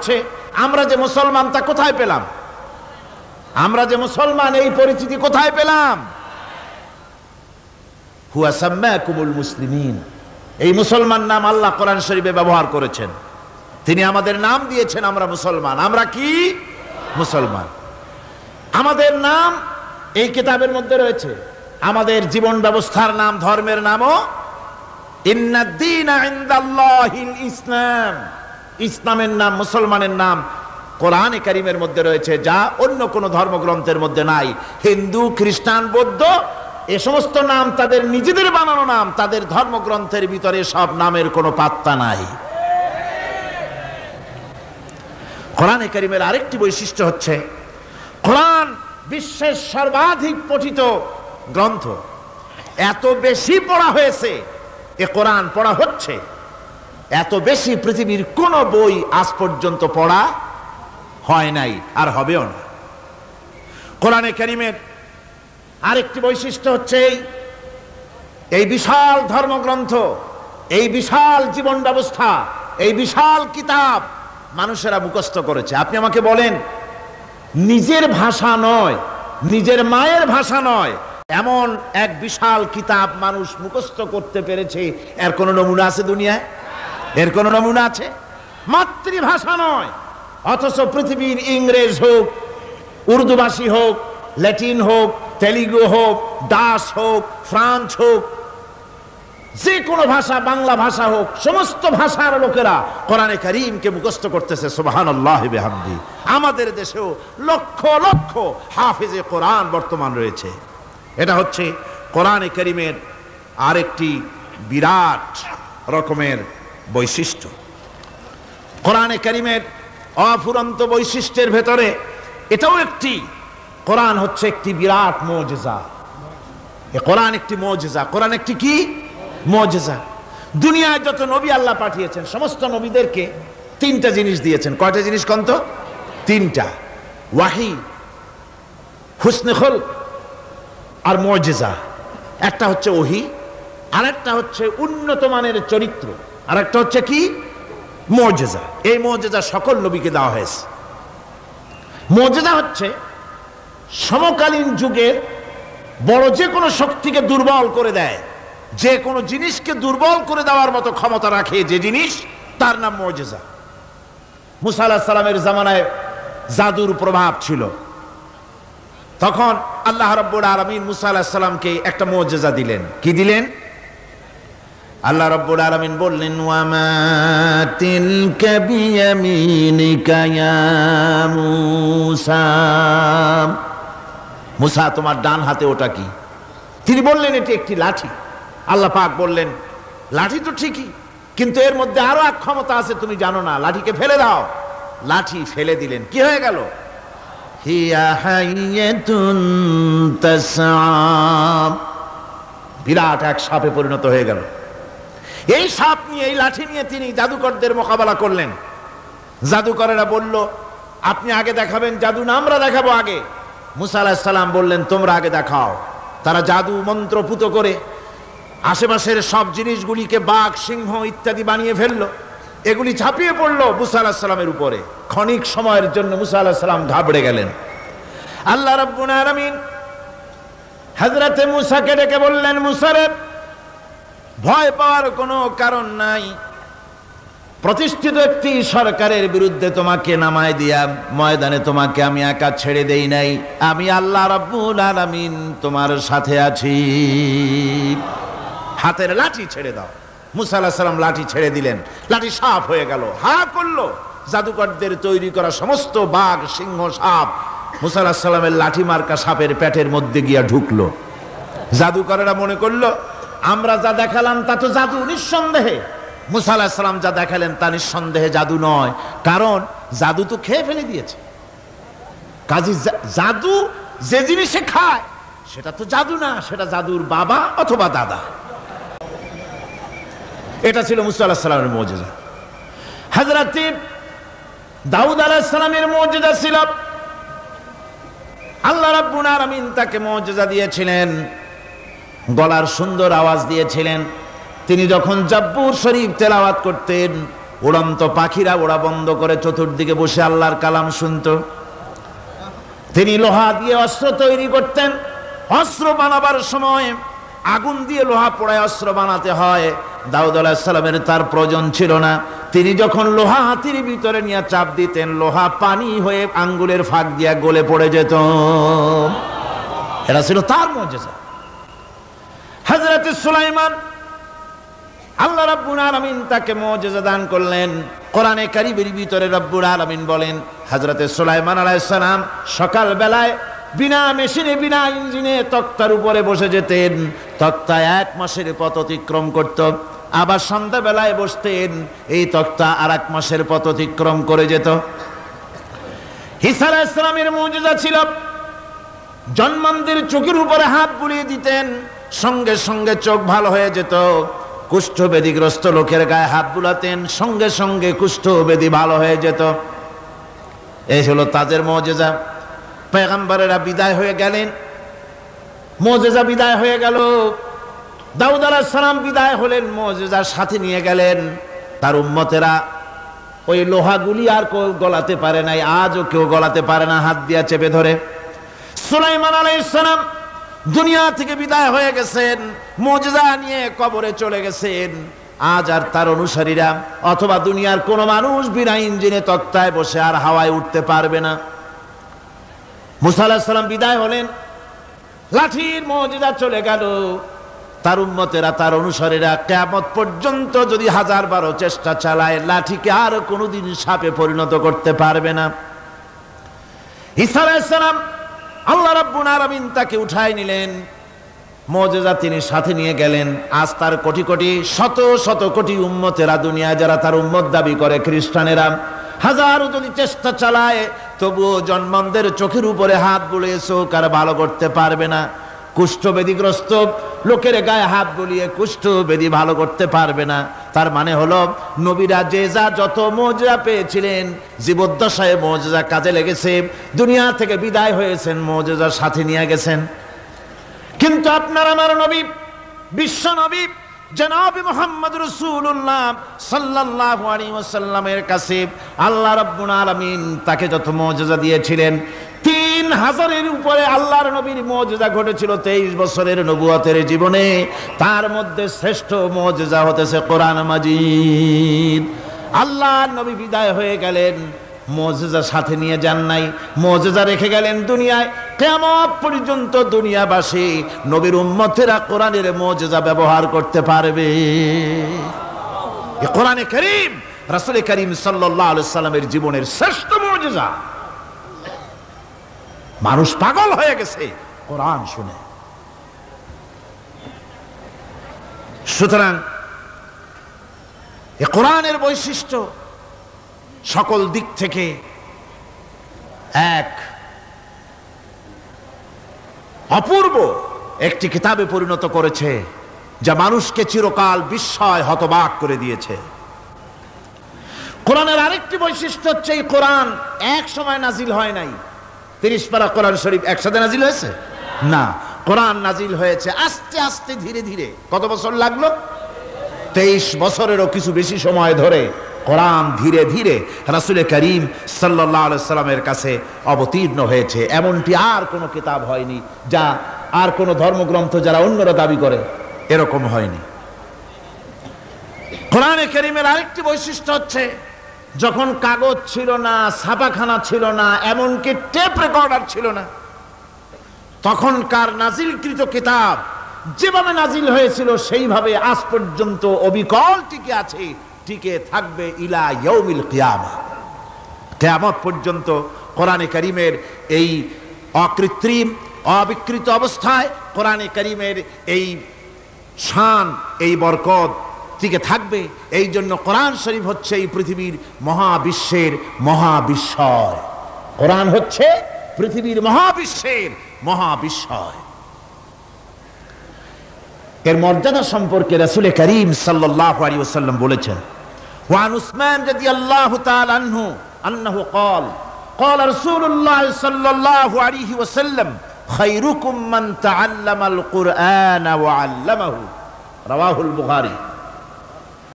হচ্ছে আমরা যে মুসলমান তা কোথায় পেলাম? আমরা যে মুসলমান এই পরিচিতি কোথায় পেলাম? হুয়া সাম্মাকুমুল মুসলিমিন, এই মুসলমান নাম আল্লাহ কোরআন শরীফে ব্যবহার করেছেন। তিনি আমাদের নাম দিয়েছেন, আমরা মুসলমান। আমরা কি মুসলমান? আমাদের নাম এই কিতাবের মধ্যে রয়েছে। আমাদের জীবন ব্যবস্থার নাম, ধর্মের নামও ইন্নাদ-দীনা ইনদাল্লাহিল ইসলাম। ইসলামের নাম, মুসলমানের নাম কোরআনে কারীমের মধ্যে রয়েছে, যা অন্য কোনো ধর্মগ্রন্থের মধ্যে নাই। হিন্দু, খ্রিস্টান, বৌদ্ধ এ সমস্ত নাম তাদের নিজেদের বানানো নাম, তাদের ধর্মগ্রন্থের ভিতরে সব নামের কোনো পাত্তা নাই। কোরআনে কারীমের আরেকটি বৈশিষ্ট্য হচ্ছে কোরআন বিশ্বের সর্বাধিক পঠিত গ্রন্থ। এত বেশি পড়া হয়েছে, এ কোরআন পড়া হচ্ছে, এত বেশি পৃথিবীর কোন বই আজ পর্যন্ত পড়া হয় নাই, আর হবেও না। কোরআনে কারীমের আরেকটি বৈশিষ্ট্য হচ্ছে এই বিশাল ধর্মগ্রন্থ, এই বিশাল জীবন ব্যবস্থা, এই বিশাল কিতাব মানুষেরা মুখস্থ করেছে। আপনি আমাকে বলেন, নিজের ভাষা নয়, নিজের মায়ের ভাষা নয়, এমন এক বিশাল কিতাব মানুষ মুখস্থ করতে পেরেছে, এর কোন নমুনা আছে দুনিয়ায়? এর কোন নমুনা আছে? মাতৃভাষা নয়, অথচ পৃথিবীর ইংরেজ হোক, উর্দুভাষী হোক, ল্যাটিন হোক, তেলুগু হোক, ডাচ হোক, ফ্রান্স হোক, যে কোনো ভাষা, বাংলা ভাষা হোক, সমস্ত ভাষার লোকেরা কোরআনে কারীমকে মুখস্থ করতেছে। সুবহানাল্লাহ বিহামদি। আমাদের দেশেও লক্ষ লক্ষ হাফেজে কোরআন বর্তমান রয়েছে। এটা হচ্ছে কোরআনে কারীমের আরেকটি বিরাট রকমের বৈশিষ্ট্য। কোরআনে কারীমের অফুরন্ত বৈশিষ্ট্যের ভেতরে এটাও একটি, কোরআন হচ্ছে একটি বিরাট মুজিজা। এ কোরআন একটি মুজিজা। কোরআন একটি কি? মুজিজা। দুনিয়ায় যত নবী আল্লাহ পাঠিয়েছেন, সমস্ত নবীদেরকে তিনটা জিনিস দিয়েছেন। কয়টা জিনিস কন্ত? তিনটা। ওয়াহি, হুসনে খুলক আর মুজিজা। একটা হচ্ছে ওহী, আরেকটা হচ্ছে উন্নত মানের চরিত্র, আরেকটা হচ্ছে কি? মুজিজা। এই মুজিজা সকল নবীকে দেওয়া হয়েছে। মুজিজা হচ্ছে সমকালীন যুগের বড় যে কোনো শক্তিকে দুর্বল করে দেয়, যে কোনো জিনিসকে দুর্বল করে দেওয়ার মতো ক্ষমতা রাখে যে জিনিস, তার নাম মুজিজা। মুসা আলাইহিস সালামের জামানায় জাদুর প্রভাব ছিল। তখন আল্লাহ রাব্বুল আলামিন মুসা আলাইহিস সালামকে একটা মুজিজা দিলেন। কি দিলেন? আল্লাহ রাব্বুল আলামিন বললেন, ওয়ামা তিলকা বিয়ামিনিকা ইয়া মুসা। মুসা, তোমার ডান হাতে ওটা কি? তিনি বললেন, এটি একটি লাঠি। আল্লাহ পাক বললেন, লাঠি তো ঠিকই, কিন্তু এর মধ্যে আরো এক ক্ষমতা আছে, তুমি জানো না, লাঠিকে ফেলে দাও। লাঠি ফেলে দিলেন, কি হয়ে গেল? হিয়া হাইয়াতুন তাসআ, বিরাট এক সাপে পরিণত হয়ে গেল। এই সাপ নিয়ে, এই লাঠি নিয়ে তিনি জাদুকরদের মোকাবেলা করলেন। জাদুকরেরা বলল, আপনি আগে দেখাবেন জাদু না আমরা দেখাবো আগে? মুসা আলাইহিস সালাম বললেন, তোমরা আগে দেখাও। তারা জাদু মন্ত্র পুত করে আশেপাশের সব জিনিসগুলিকে বাঘ, সিংহ ইত্যাদি বানিয়ে ফেললো। এগুলি ঝাঁপিয়ে পড়লো মুসা আলাইহিস সালামের উপরে। ক্ষণিক সময়ের জন্য মুসা আলাইহিস সালাম ঘাবড়ে গেলেন। আল্লাহ রাব্বুল আলামিন হযরতে মুসাকে ডেকে বললেন, মুসা রে, ভয় পাওয়ার কোনো কারণ নাই। প্রতিষ্ঠিত একটি সরকারের বিরুদ্ধে তোমাকে নামায় দিয়া ময়দানে তোমাকে আমি একা ছেড়ে দেই নাই। আমি আল্লাহ রাব্বুল আলামিন তোমার সাথে আছি। হাতের লাঠি ছেড়ে দাও। মুসা আলাইহিস সালাম লাঠি ছেড়ে দিলেন। লাঠি সাপ হয়ে গেল। হা করলো। জাদুকরদের তৈরি করা সমস্ত বাঘ, সিংহ, সাপ মুসা আলাইহিস সালামের লাঠি মার্কা সাপের পেটের মধ্যে গিয়া ঢুকলো। জাদুকরেরা মনে করলো, আমরা যা দেখালাম তা তো জাদু, নিঃসন্দেহে। মুসা আলাইহিস সালাম যা দেখালেন তা নিঃসন্দেহে জাদু নয়, কারণ জাদু তো খেয়ে ফেলে দিয়েছে। কাজী জাদু যে জিনিসে খায় সেটা তো জাদু না, সেটা জাদুর বাবা অথবা দাদা। এটা ছিল মুসা আলাইহিস সালামের মুজিজা। হযরত দাউদ আলাইহিস সালামের মুজিজা ছিল, আল্লাহ রাব্বুল আলামিন তাকে মুজিজা দিয়েছিলেন, গলার সুন্দর আওয়াজ দিয়েছিলেন। তিনি যখন জাব্বুর শরীফ তেলাওয়াত করতেন, উড়ন্ত পাখিরা ওড়া বন্ধ করে চতুর্দিকে বসে আল্লাহর কালাম শুনতো। তিনি লোহা দিয়ে অস্ত্র তৈরি করতেন। অস্ত্র বানাবার সময় আগুন দিয়ে লোহা পোড়ায় অস্ত্র বানাতে হয়। দাউদ আলাইহিস সালামের তার প্রয়োজন ছিল না। তিনি যখন লোহা হাতির ভিতরে নিয়ে চাপ দিতেন, লোহা পানি হয়ে আঙ্গুলের ফাঁক দিয়া গলে পড়ে যেত। এটা ছিল তার মুজিজা। হযরত সুলাইমান, আল্লাহ রাব্বুল আলামিন তাকে মুজিজা দান করলেন। কোরআনে কারীমের ভিতরে রব্বুল আলামিন বলেন, হযরত সুলাইমান আলাইহিস সালাম সকাল বেলায় বিনা মেশিনে বিনা ইঞ্জিনে তক্তার উপরে বসে যেতেন। তক্তা 1 মাসের পথ অতিক্রম করত। আবার সন্ধ্যা বেলায় বসতেন, এই তক্তা আর 1 মাসের পথ অতিক্রম করে যেত। ঈসা আলাইহিস সালামের মুজিজা ছিল জন্মান্ধের চোখের উপরে হাত বুলিয়ে দিতেন, সঙ্গে সঙ্গে চোখ ভালো হয়ে যেত। কুষ্ঠব্যাধিগ্রস্ত লোকের গায়ে হাত বুলাতেন, সঙ্গে সঙ্গে কুষ্ঠব্যাধি ভালো হয়ে যেত। এই হলো তাদের মুজিজা। পয়গম্বরেরা বিদায় হয়ে গেলেন, মুজিজা বিদায় হয়ে গেল। দাউদ আলাইহিস সালাম বিদায় হলেন, মুজিজার সাথে নিয়ে গেলেন। তার উম্মতেরা ওই লোহাগুলি আর কেউ গলাতে পারে নাই, আজও কেউ গলাতে পারে না হাত দিয়া চেপে ধরে। সুলাইমান আলাইহিস সালাম দুনিয়া থেকে বিদায় হয়ে গেছেন, মুজিজা নিয়ে কবরে চলে গেছেন। আজ আর তার অনুসারীরা অথবা দুনিয়ার কোন মানুষ বিনা ইঞ্জিনে তক্তায় বসে আর হাওয়ায় উঠতে পারবে না। মুসা আলাইহিস সালাম বিদায় হলেন, লাঠির মুজিজা চলে গেল। তার উম্মতেরা, তার অনুসারীরা কিয়ামত পর্যন্ত যদি 1000 চেষ্টা চালায়, লাঠিকে আর কোনোদিন সাপে পরিণত করতে পারবে না। ঈসা আলাইহিস সালাম আল্লাহ রাব্বুল আলামিন তাকে উঠায় নিলেন, মুজিজা তিনি সাথে নিয়ে গেলেন। আজ তার কোটি কোটি শত শত কোটি উম্মতেরা, দুনিয়ায় যারা তার উম্মত দাবি করে খ্রিস্টানেরা, হাজারো যদি চেষ্টা চালায় তবুও জন্মান্ধের চোখের উপরে হাত বুলিয়ে চোখ আর ভালো করতে পারবে না। কুষ্ঠব্যাধিগ্রস্ত লোকের গায়ে হাত বুলিয়ে কুষ্ঠব্যাধি ভালো করতে পারবে না। তার মানে হলো নবীরা যে যা যত মুজিজা পেয়েছিলেন, জীবদ্দশায় মুজিজা কাজে লেগেছে, দুনিয়া থেকে বিদায় হয়েছেন, মুজিজার সাথে নিয়ে গেছেন। কিন্তু আপনার আমার নবী, বিশ্ব নবী জনাব মুহাম্মদ রাসূলুল্লাহ সাল্লাল্লাহু আলাইহি ওয়াসাল্লামের কাছে আল্লাহ রাব্বুল আলামিন তাকে যত মুজিজা দিয়েছিলেন, 3000-এর উপরে আল্লাহর নবীর মুজিজা ঘটেছিল 23 বছরের নবুয়তের জীবনে। তার মধ্যে শ্রেষ্ঠ মুজিজা হতেছে কোরআন মাজিদ। আল্লাহর নবী বিদায় হয়ে গেলেন, মুজিজা সাথে নিয়ে যান নাই, মুজিজা রেখে গেলেন দুনিয়ায়। কিয়ামত পর্যন্ত দুনিয়াবাসী নবীর উম্মতেরা কোরআনের মুজিজা ব্যবহার করতে পারবে। এই কোরআনে কারীম রাসূল কারীম সাল্লাল্লাহু আলাইহি সাল্লামের জীবনের শ্রেষ্ঠ মুজিজা। মানুষ পাগল হয়ে গেছে কোরআন শুনে। সুতরাং এই কোরআনের বৈশিষ্ট্য সকল দিক থেকে এক অপূর্ব একটি কিতাবে পরিণত করেছে, যা মানুষকে চিরকাল বিস্ময় হতবাক করে দিয়েছে। কোরআনের আরেকটি বৈশিষ্ট্য হচ্ছে, এই কোরআন এক সময় নাজিল হয় নাই। 30 পারা কোরআন শরীফ একসাথে নাজিল হয়েছে না, কোরআন নাজিল হয়েছে আস্তে আস্তে ধীরে ধীরে। কত বছর লাগলো? 23 বছরেরও কিছু বেশি সময় ধরে কোরআন ধীরে ধীরে রাসূল কারীম সাল্লাল্লাহু আলাইহি সাল্লামের কাছে অবতীর্ণ হয়েছে। এমনটি আর কোনো কিতাব হয়নি, যা আর কোনো ধর্মগ্রন্থ যারা অন্যরা দাবি করে এরকম হয়নি। কোরআনে কারীমের আরেকটি বৈশিষ্ট্য হচ্ছে, যখন কাগজ ছিল না, ছাপাখানা ছিল না, এমনকি টেপ রেকর্ডার ছিল না, তখনকার নাজিলকৃত কিতাব যেভাবে নাজিল হয়েছিল সেইভাবে আজ পর্যন্ত অবিকল টিকে আছে, টিকে থাকবে ইলা ইয়াউমিল কিয়ামা। কিয়ামত পর্যন্ত কোরআনে কারীমের এই অকৃত্রিম অবিকৃত অবস্থায় কোরআনে কারীমের এই শান, এই বরকত টিকে থাকবে। এই জন্য কোরআন শরীফ হচ্ছে এই পৃথিবীর মহাবিশ্বের মহাবিস্ময়। কোরআন হচ্ছে পৃথিবীর মহাবিশ্বের মহাবিস্ময়। এর মর্যাদা সম্পর্কে রাসূল কারীম সাল্লাল্লাহু আলাইহি ওয়াসাল্লাম বলেছেন, ওয়ান উসমান রাদিয়াল্লাহু তাআলা আনহু আন্নাহু قال قال رسول الله صلى الله عليه وسلم خيركم من تعلم القرآن وعلمه رواه البخاري।